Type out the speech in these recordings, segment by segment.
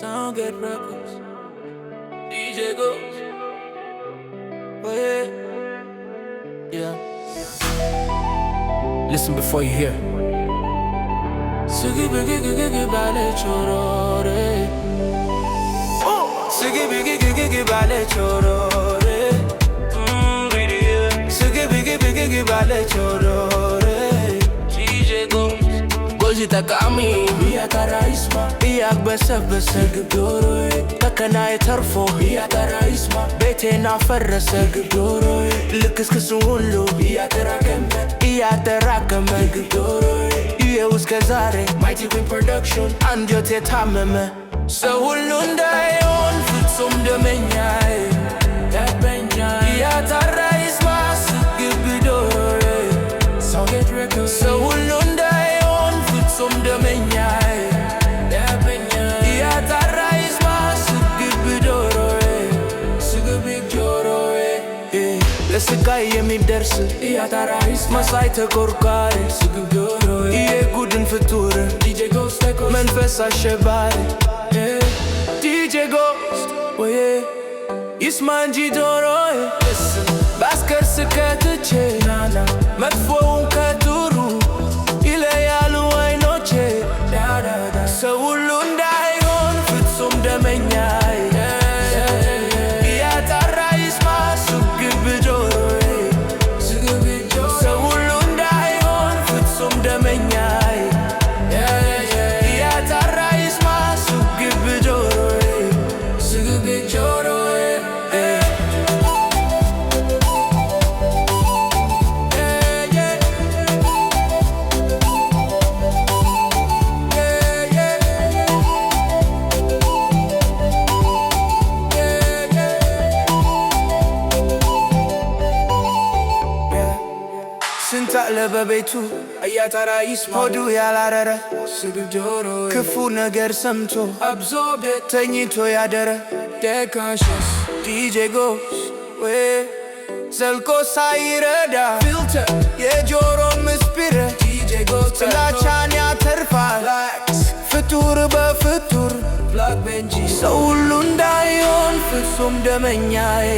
Sound get records. DJ Ghost. Oh yeah. Yeah. Listen before you hear. Sigi bigi gigi bale chorore. Sigi bigi gigi bale chorore. Sigi bigi bale chorore. DJ Ghost. Goji takami biya karaisma biya gbሰበሰ ግዶሮዬ ተከናይ ተርፎ biya karaisma ቤቴን አፈረሰ ግዶሮዬ ልክስክሱ ሁሉ እያጠራቀመ ግዶሮዬ ይኸው እስከ ዛሬ Mighty Queen Production አንጀቴ ታመመ ሰው ሁሉ እንዳይሆን ፍጹም ደመኛዬ እያጠራ ይስማ ስግብ ዶሮዬ Sound get records ሰው ሁሉ እንዳይሆን ፍጹም ደመኛዬ እያጠራ ይስማ ስግብ ዶሮዬ ለስቃይ የሚደርስ እያጠራ ይስማ መሳይ ተቆርቋሪ ስግብ ዶሮዬ የጉድን ፍጡር DJ Ghost መንፈስ አሸባሪ DJ Ghost ወዬ ይስማ እንጂ ዶሮዬ ባስከርስ ከትቼ መጥፎውን ከጥሩ ይለያሉ አይኖቼ ሰው ሁሉ እንዳይሆን ፍጹም ደመኛዬ እያጠራ ይስማ ስግብ ዶሮዬ ሰው ሁሉ እንዳይሆን ፍጹም ደመኛዬ እያጠራ ይስማ ስግብ ዶሮዬ ስንታለ በቤቱ እያጠራ ይስማ ሆዱ ያላረረ ስግብ ዶሮዬ ክፉ ነገር ሰምቶ አብዞርብ ተኝቶ ያደረ ደካሸስ DJ Ghost ዘልቆ ሳይረዳ ፊልተር የጆሮን ምስጢር DJ Ghost ጥላቻን ያተርፋል ፍጡር በፍጡር ሰው ሁሉ እንዳይሆን ፍጹም ደመኛዬ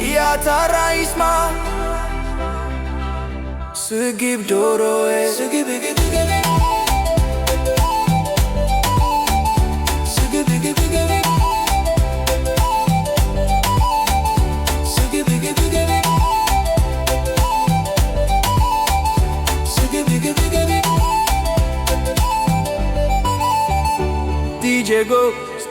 እያጠራ ይስማ ስግብ ዶሮዬ DJ Ghost